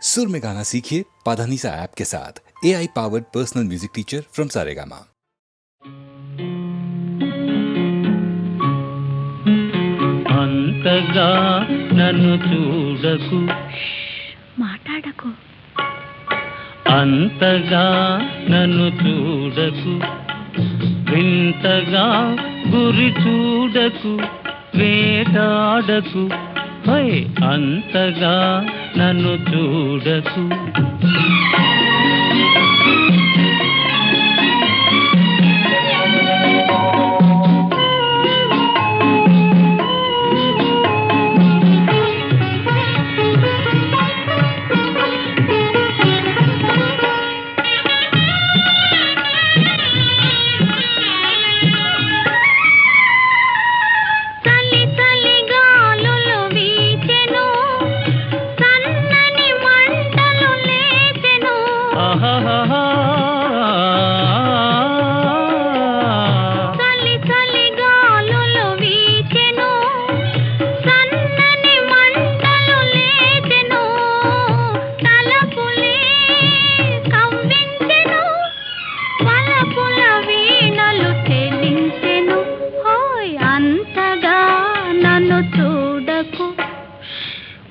सुर में गाना सीखिए पाधानीसा ऐप के साथ। AI powered personal music teacher from Saregama. అంతగా నన్ను చూడకు, మాట్లాడకు. అంతగా నన్ను చూడకు, వింతగా గురి చూడకు, వేటాడకు, హై అంతగా నన్ను చూడకు.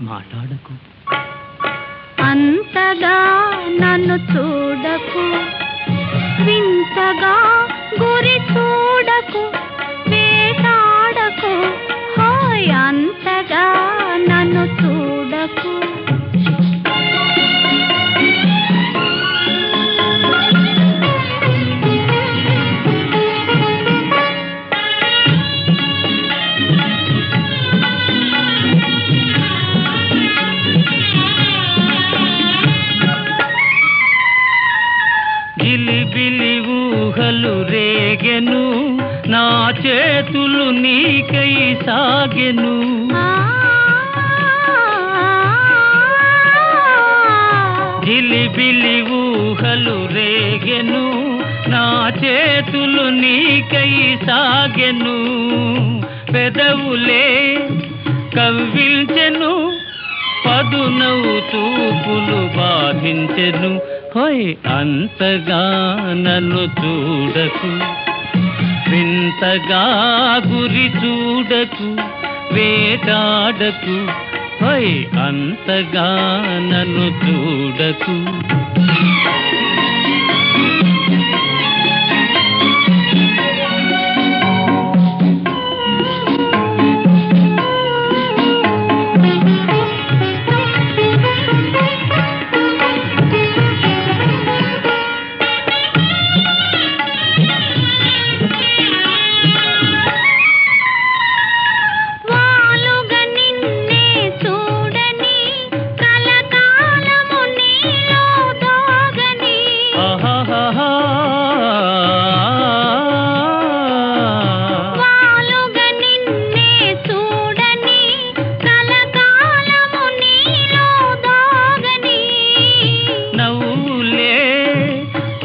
మాట్లాడకు, అంతగా నన్ను చూడకు, వింతగా గురి చూడకు, వేటాడకు, హాయ్ అంతగా నన్ను చూడకు. గిలిబిలి ఊహలు రేగెను, నా చేతులు నీకై సాగెను. గిలిబిలి ఊహలు రేగెను, నా చేతులు నీకై సాగెను. పెదవులే కవ్వించెను, పదునవు చూపులు బాధించెను, హోయ్ అంతగా నన్ను చూడకు, వింతగా గురి చూడకు, వేటాడకు, హోయ్ అంతగా నన్ను చూడకు.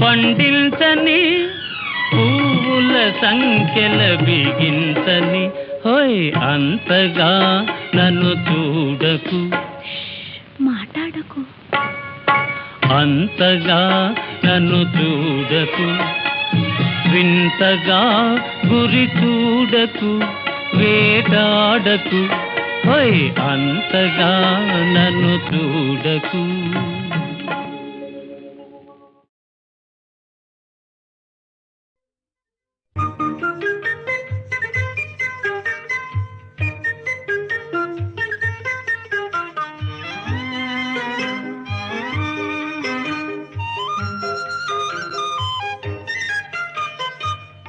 పండించని పువ్వుల సంఖ్యల బిగించని, హోయ్ అంతగా నన్ను చూడకు, మాట్లాడకు. అంతగా నన్ను చూడకు, వింతగా గురి చూడకు, వేటాడకు, హోయ్ అంతగా నన్ను చూడకు.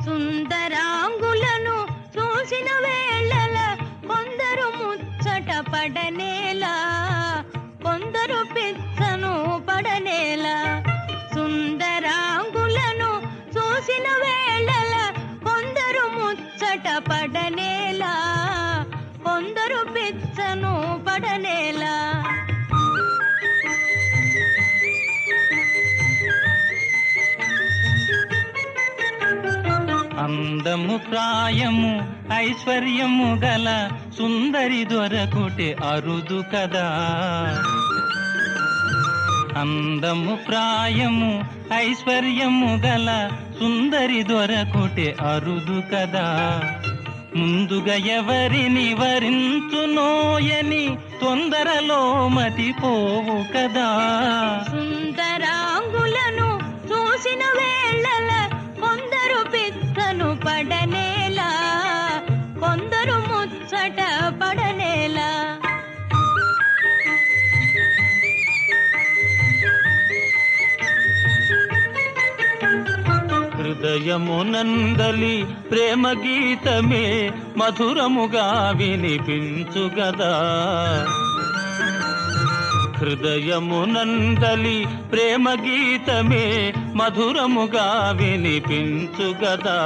సుందరాంగులను చూసిన వేళల కొందరు ముచ్చట పడనేలా, కొందరు పిచ్చను పడనేలా. సుందరాంగులను చూసిన వేళల కొందరు ముచ్చట పడనేలా, కొందరు పిచ్చను పడనేలా. అందము ప్రాయము ఐశ్వర్యము గల సుందరి దొరకుటే అరుదు కదా. అందము ప్రాయము ఐశ్వర్యము గల సుందరి దొరకుటే అరుదు కదా. ముందుగా ఎవరిని వరించునోయని తొందరలో మతిపోవు కదా. సుందరాంగులను చూసిన వేళల కొందరు పిచ్చను పడనేలా, కొందరు ముచ్చట పడనేలా. హృదయమునందలి ప్రేమ గీతమే మధురముగా వినిపించుగదా. హృదయమునందలి ప్రేమ గీతమే మధురముగా వినిపించుగదా.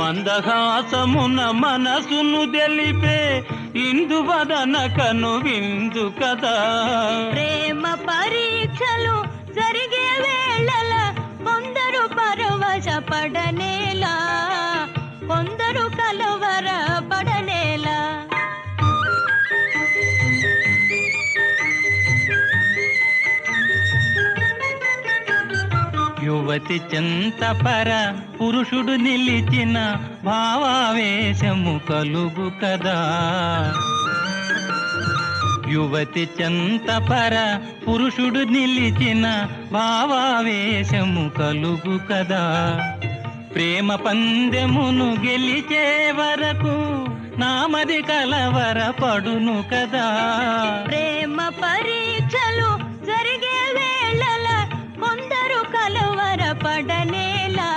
మందహాసమున మనసును తెలిపే ఇందువదన కను విందు కదా. ప్రేమ పరీక్షలు జరిగే వేళల కొందరు పరవశ పడనేలా, కొందరు కలవర పడనేలా. యువతి చెంతపర పురుషుడు నిలిచిన భావావేశము కలుగు కదా. యువతి చెంతపర పురుషుడు నిలిచిన భావావేశము కలుగు కదా. ప్రేమ పందెమును గెలిచే వరకు నామది కలవర పడును కదా. ప్రేమ పరీక్షలు జరిగే వేళల కొందరు కలవర పడనేలా,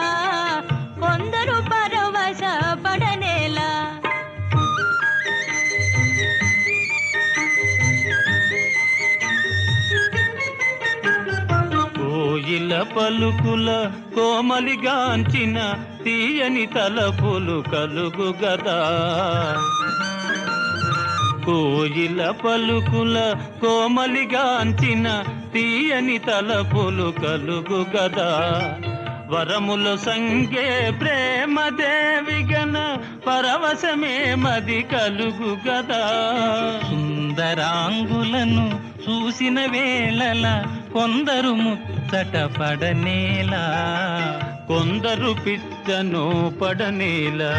కొందరు పరవశ పడనేలా. కోయిల పలుకుల కోమలిగాంచిన తీయని తలపులు కలుగు గదా. కోయిల పలుకుల కోమలిగాంచిన తీయని తలపులు కలుగు గదా. వరములు సంగే ప్రేమ దేవిగన పరవశమే మది కలుగు గదా. సుందరాంగులను చూసిన వేళల కొందరు ముచ్చట పడనేలా, కొందరు పిచ్చను పడనేలా.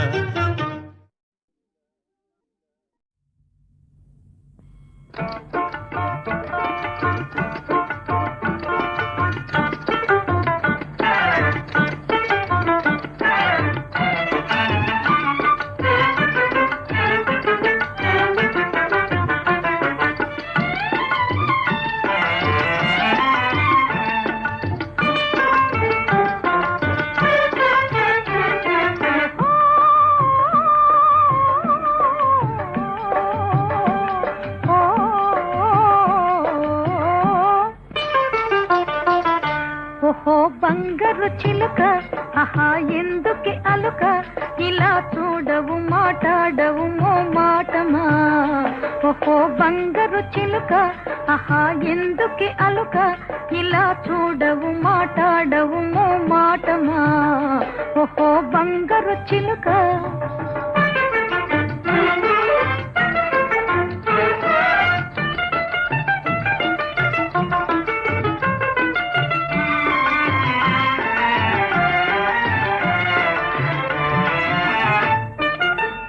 ఓహో బంగారు చిలుక, ఆహా ఎందుకే అలుక, ఇలా చూడవు మాట్లాడవు మో మాటమా. ఓహో బంగారు చిలుక, ఆహా ఎందుకే అలుక, ఇలా చూడవు మాట్లాడవు మో మాటమా. ఓహో బంగారు చిలుక.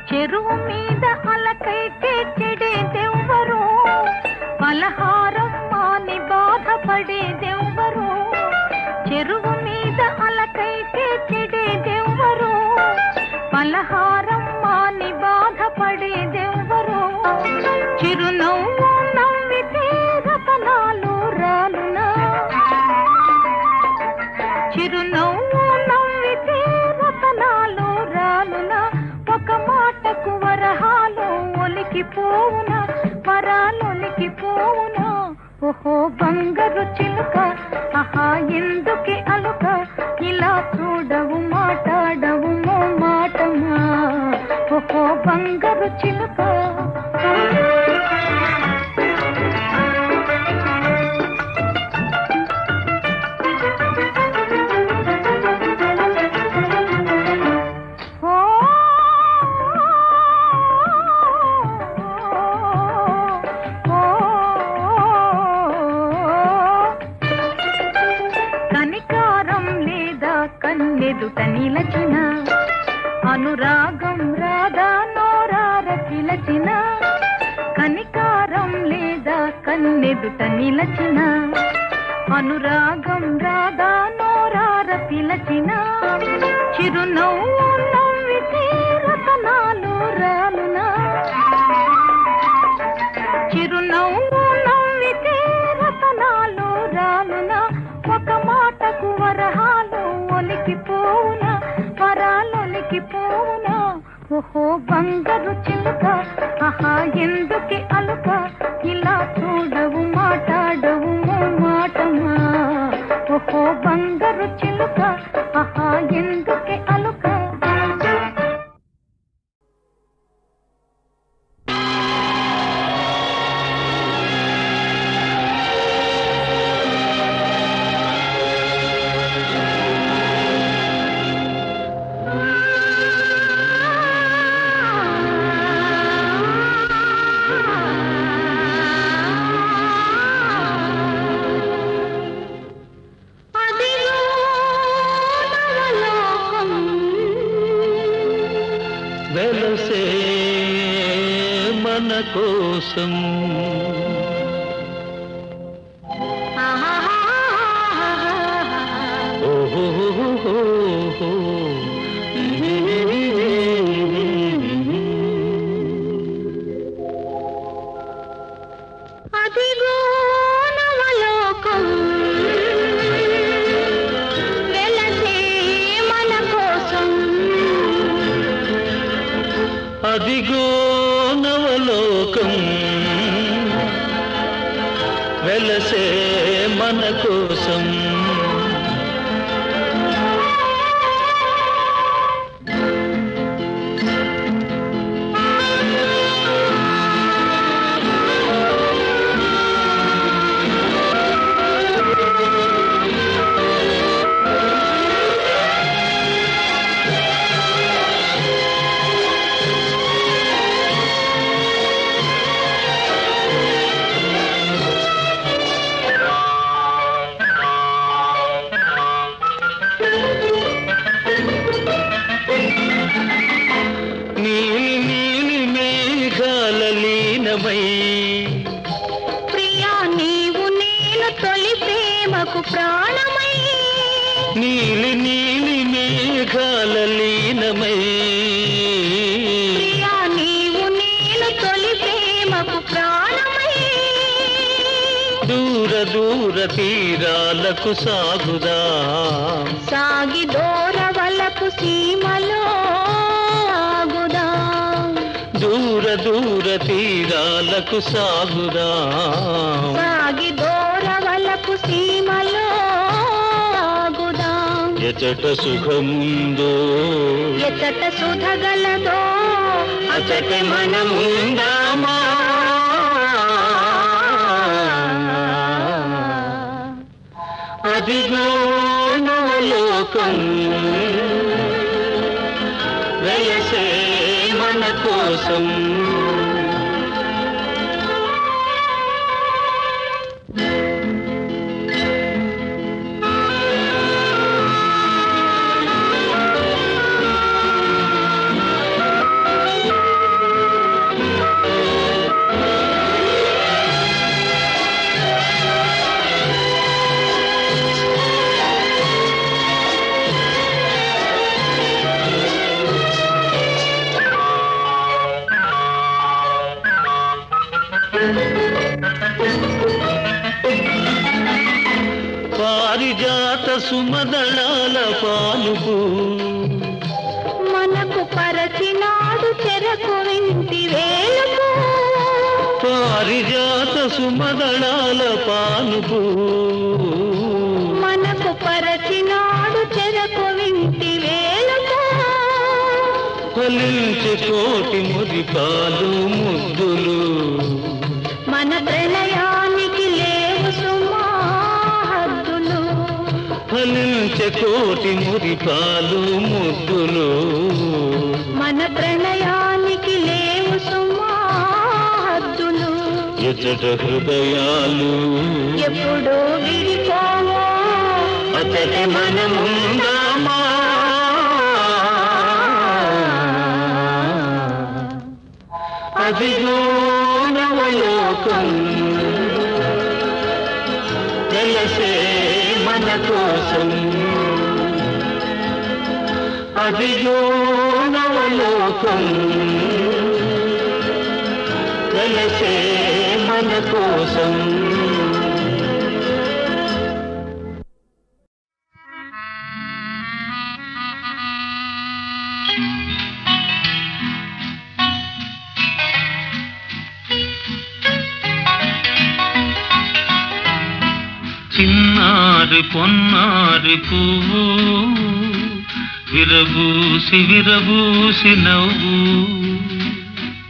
చెరువు మీద అలకైతే చెడేదెవ్వరు, పలహారం మాని బాధపడేదెవ్వరు. చెరువు మీద అలకైతే చెడేదెవ్వరు, పలహారం మాని బాధపడేదెవ్వరు. చిరునవ్వు నవ్వితే రతనాలు రాలునా, చిరునవ్వు నవ్వితే రతనాలు రాలునా. ఒక మాటకు వరహాలు ఒలికిపోవునా, వరాలొలికిపోవునా. ఓహో బంగారు చిలుక, ఆహా ఎందుకే అలుక, ఇలా చూడవు మాట్లాడవు మో మాటమా. ఓహో బంగారు చిలుక. కన్నెదుట నిలచిన అనురాగం రాధా నోరార పిలచిన కనికారం లేదా కన్నెదుట నిలచిన అనురాగం రాధా నోరార పిలచిన చిరునవ్వు నవ్వితే రతనాలు రాలునా చిరునవ్వు నవ్వితే రతనాలు రాలునా ఒక మాటకు వరహాలు ఒలికిపోవునా వరాలొలికిపోవునా ఓహో బంగారు చిలుక ఆహా ఎందుకే అలుక ఇలా చూడవు మాట్లాడవు మాటమా ఓహో బంగారు చిలుక ఆహా ఎందుకే అలుక వెలసే మన కోసం ఓహో అదిగో నవలోకం వెలసే మన కోసం అదిగో నవలోకం వెలసే మన కోసం ప్రియా నీవు నేను తొలి ప్రేమకు ప్రాణమై నీలి నీలి మేఘాల లీనమై ప్రియా నీవు నేను తొలి ప్రేమకు ప్రాణమై దూర దూర తీరాలకు సాగుదా సాగి దూరవలకు సీమలో ఆగుదా దూర దూర తీరాలకు సాగుదా సాగి దూరవలకు సీమలో ఆగుదా ఎచట సుఖముందో ఎచ్చట సుధగలదో అచట మనముందామా అదిగో నవలోకం వెలసే మన కోసం పారిజాత సుమదళాల పాలుకు మనకు పరచినాడు చెరకు వింటి వేలుకు పారిజాత సుమదళాల పాలుకు మనకు పరచినాడు చెరకు వింటి వేలుకు ఫలించే కోటి మురిపాలు ముద్దులు మన ప్రణయానికి లేవు సుమా హద్దులు ఫలించే కోటి మురిపాలు ముద్దులు మన ప్రణయానికి లేవు సుమా హద్దులు ఎచట హృదయాలు ఎప్పుడు విడిపోవో అతటి మనముందామా అదిగో నవలోకం వెలసే మన కోసం, అదిగో నవలోకం వెలసే మన కోసం. చిన్నారి పొన్నారి పువ్వు విరబూసి విరబూసి నవ్వు,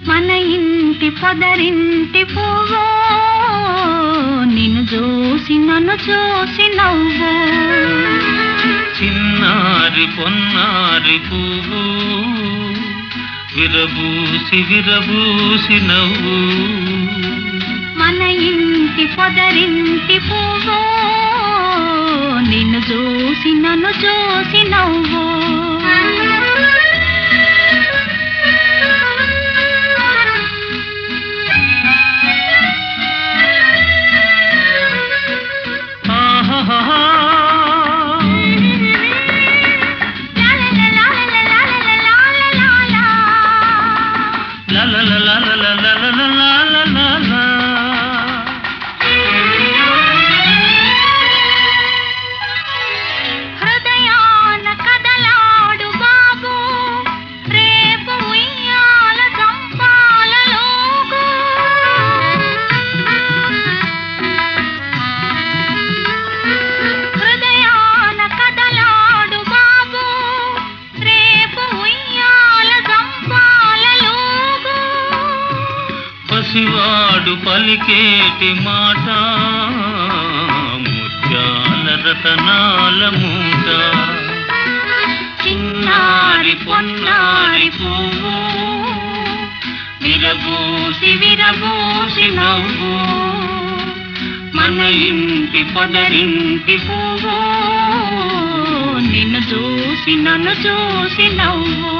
మన ఇంటి పొదరింటి పువ్వు నిన్ను చూసి నన్ను చూసి నవ్వు. చిన్నారి పొన్నారి పువ్వు విరబూసి విరబూసి నవ్వు, మన ఇంటి పొదరింటి పువ్వు నిన్ను చూసి నన్ను చూసి నవ్వు. హృదయాన కదలాడు బాబు రేపు ఉయ్యాల చంపాలలోగు. హృదయాన కదలాడు బాబు రేపు ఉయ్యాల చంపాలలోగు. పసివాడు పలికేటి మాట ముత్యాల రతనాల మూట, చిన్నారి పొన్నారి పువ్వు విరబూసి విరబూసి నవ్వు, మన ఇంటి పొదరింటి పువ్వు నిన్ను చూసి నన్ను చూసి నవ్వు.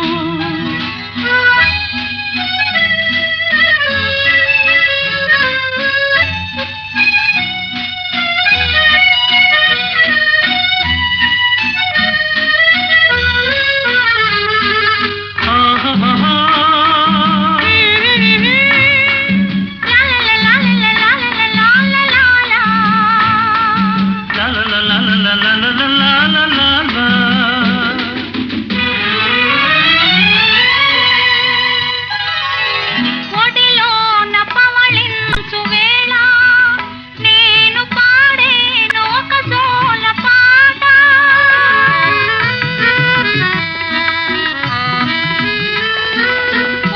ఒడిలోన పవళించు వేళ నేను పాడేను ఒక జోల పాట.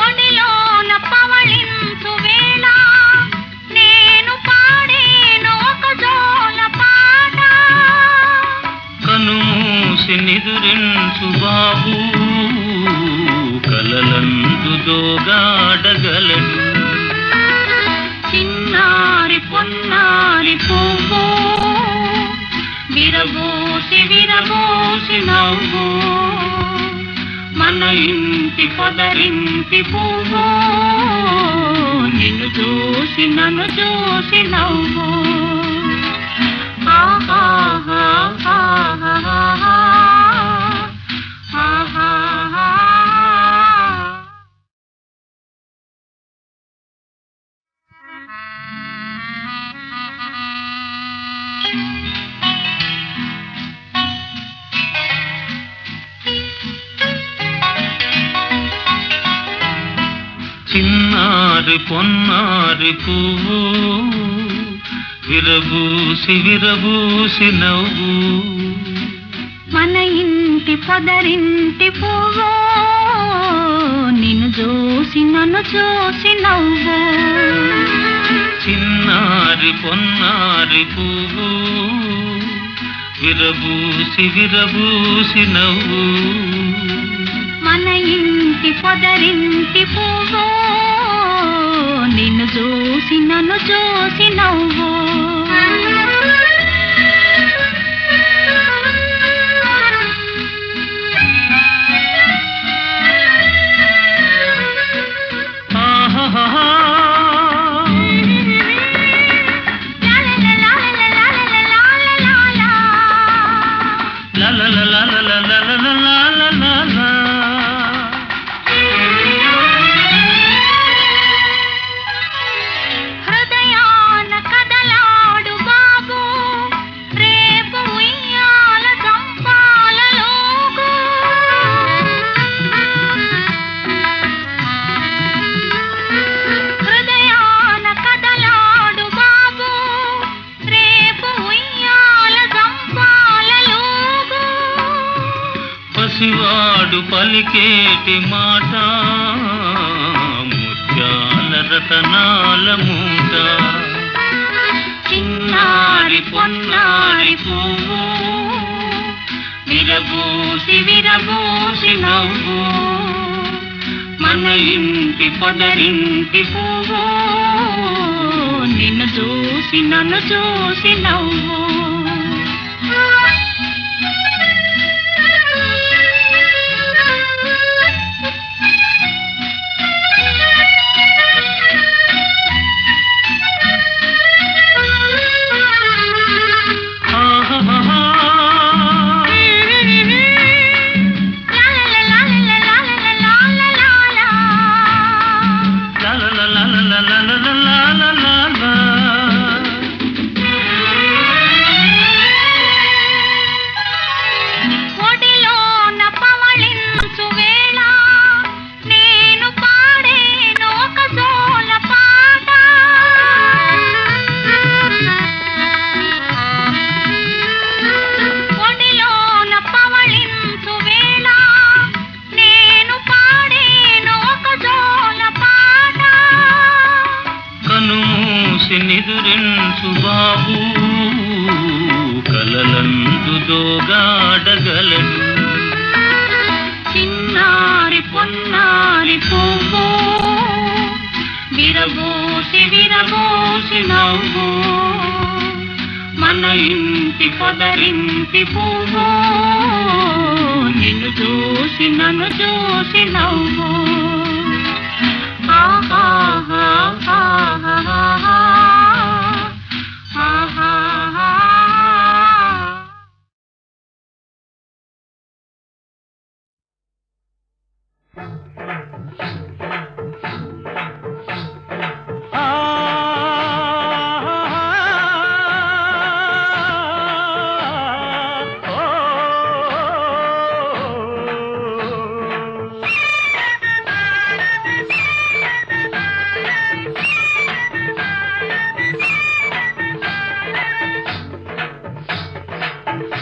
ఒడిలోన పవళించు వేళ నేను పాడేను ఒక జోల పాట. కనుమూసి నిదురించు బాబు కలలందు దోగాడగలడు, చిన్నారి పొన్నారి పువ్వు విరబూసి విరబూసి నవ్వు, మన ఇంటి పొదరింటి పువ్వు నిన్ను చూసి నన్ను చూసి నవ్వు. ఆహాహా, ఆహాహా, ఆహాహా. చిన్నారి పొన్నారి పువ్వు విరబూసి విరబూసి నవ్వు, మన ఇంటి పొదరింటి పువ్వు నిన్ను చూసి నన్ను చూసి నవ్వు. చిన్నారి పొన్నారి పువ్వు విరబూసి విరబూసి నవ్వు, మన ఇంటి పొదరింటి పువ్వు నిన్ను చూసి నన్ను చూసి నవ్వు. ఆహాహా పసివాడు పలికేటి మాట ముత్యాల రతనాల మూట చిన్నారి పొన్నారి పువ్వు విరబూసి విరబూసి నవ్వు మన ఇంటి పొదరింటి పువ్వు నిన్ను చూసి నన్ను చూసి నవ్వు నిదురించు బాబు కలలందు దోగాడగలడు చిన్నారి పొన్నారి పువ్వు విరబూసి విరబూసి నవ్వు మన ఇంటి పొదరింటి పువ్వు నిన్ను చూసి నన్ను చూసి నవ్వు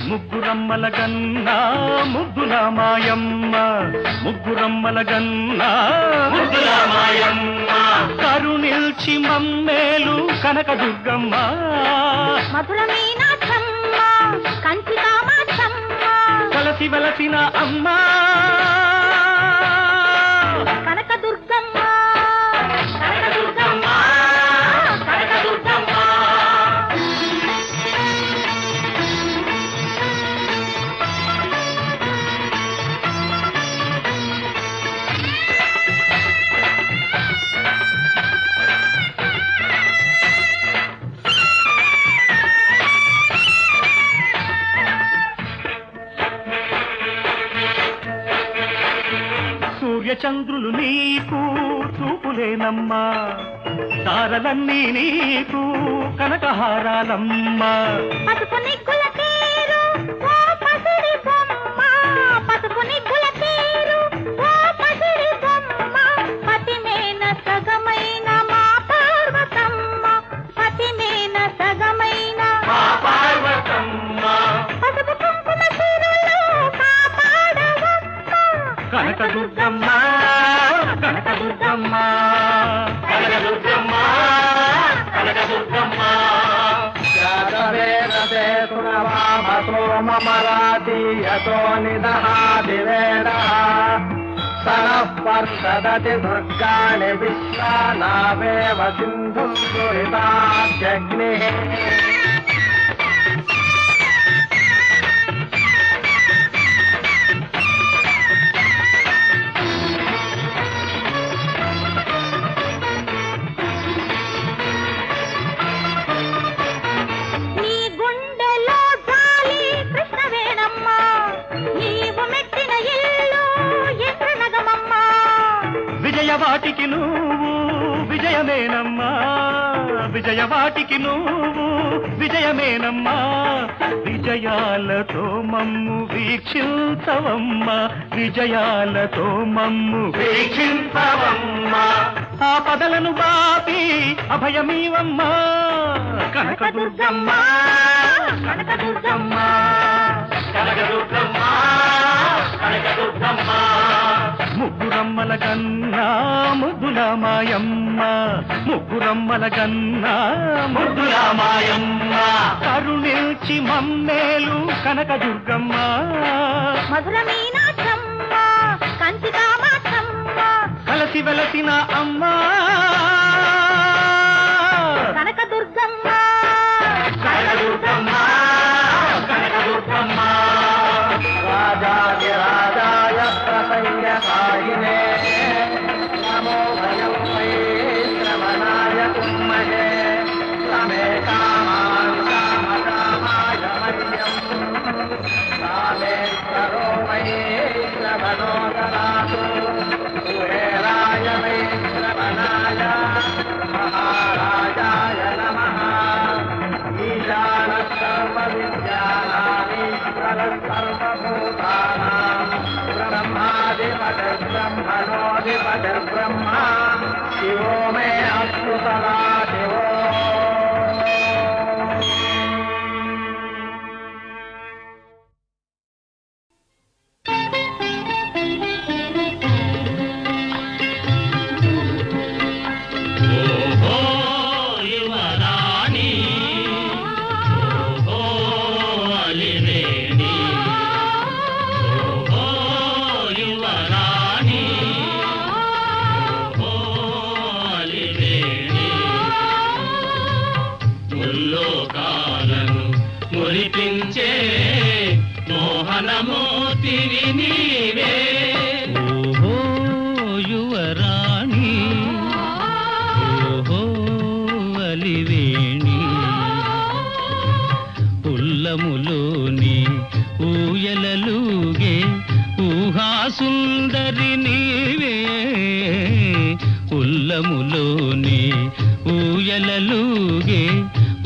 ముగ్గురమ్మల గన్నా ముద్దుల మాయమ్మ ముగ్గురమ్మల గన్నా ముద్దుల మాయమ్మ కరుణిల్చి మమ్మేలు కనకదుర్గమ్మ మధుర మీనాక్షమ్మ కంచి కామాక్షమ్మ కలసి వెలసిన అమ్మ కనకదుర్గమ్మ కనకదుర్గమ్మ కనకదుర్గమ్మ సూర్యచంద్రులు నీకు చూపులేనమ్మా తారలన్నీ నీకు కనకహారాలమ్మా పసుపు నిగ్గుల తీరు ఓ పసిడి బొమ్మ పసుపు నిగ్గుల తీరు ఓ పసిడి బొమ్మ పతిమేన సగమైన మా పార్వతమ్మ పతిమేన సగమైన మా పార్వతమ్మ పసుపు కుంకుమ సిరులు కాపాడవమ్మ కనకదుర్గమ్మ కనకదుర్గమ్మ కనకదుర్గమ్మ కనకదుర్గమ్మ యాదవేనతే సునవామసో మమరాతి యతో నిదహాదివేదః సనః పర్షదతి దుర్గాణి విశ్వానావేవ సింధుం దురితాద్యగ్నిః విజయవాటికి నువ్వు విజయమేనమ్మా విజయవాటికి నువ్వు విజయమేనమ్మా విజయాలతో మమ్ము వీక్షించవమ్మా విజయాలతో మమ్ము వీక్షించవమ్మా ఆపదలను బాపి అభయమీవమ్మా కనకదుర్గమ్మ కనకదుర్గమ్మ కనకదుర్గమ్మ కనక ముగ్గురమ్మల గన్నా ముద్దుల మాయమ్మ ముగ్గురమ్మల గన్నా ముద్దుల మాయమ్మ కరుణించి మమ్మేలు కనకదుర్గమ్మ మధుర మీనాక్షమ్మ కంచి కామాక్షమ్మ కలసి వెలసిన అమ్మ కనకదుర్గమ్మ కనకదుర్గమ్మ కనకదుర్గమ్మ రాజాది రాజాయ ప్రసంగకారిణే నమో భయం వై శ్రవణాయ కుమ్మహే రమే కామాన్ కామకామాయ మహ్యం రామేశ్వరో వై శ్రవణో దదాతు కుబేరాయ వై శ్రవణాయ మహారాజాయ నమః ఈశాన సర్వ విద్యానామీశ్వర సర్వభూతానాం బ్రహ్మాధిపతిర్బ్రహ్మణోధిపతిర్బ్రహ్మ శివో మే అస్తు సదా శివో మురిపించే మోహనమూర్తివి నీవే ఓహో యువరాణి ఓహో అలివేణి ఉల్లములోని ఊయలలుగే ఊహాసుందరి నీవే ఉల్లములోని ఊయలలుగే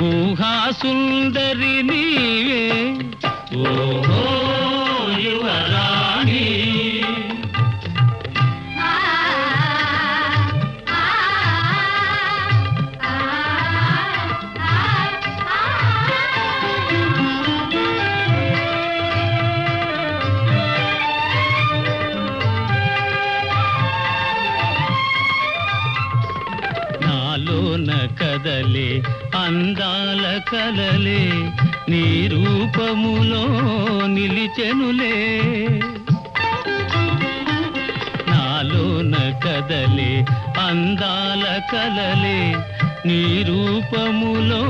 ఊహాసుందరి నీవే ఓహో యువరాణి నాలోన కదలే అందాల కలలే నీ రూపములో నిలిచెనులే నాలోన కదలే అందాల కలలే నీ రూపములో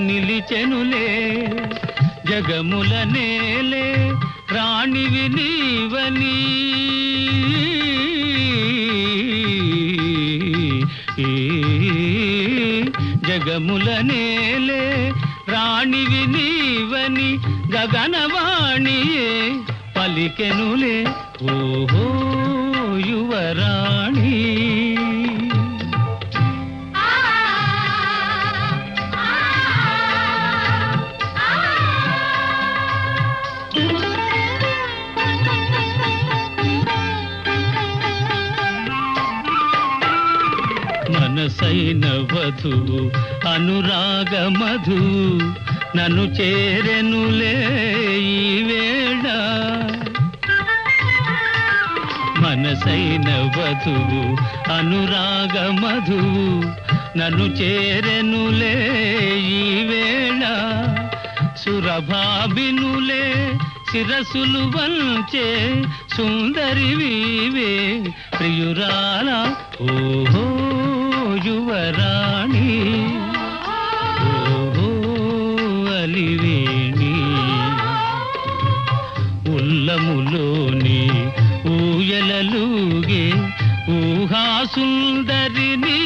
నిలిచెనులే జగముల నేలే రాణివి నీవని జగముల నేలే రాణివి నీవని గగనవాణియే పలికెనులే ఓహో యువరాణి మనసైన వధువు అనురాగ మధువు నన్ను చేరెనులే ఈ వేళ మనసైన వధువు అనురాగ మధువు నన్ను చేరెనులే ఈ వేళ సురభాబినులే శిరసులు వంచే సుందరి వీవే ప్రియురాల ఓహో యువరాణి ఓహో అలివేణి ఉల్లములోని ఊయలలుగే ఊహాసుందరి నీ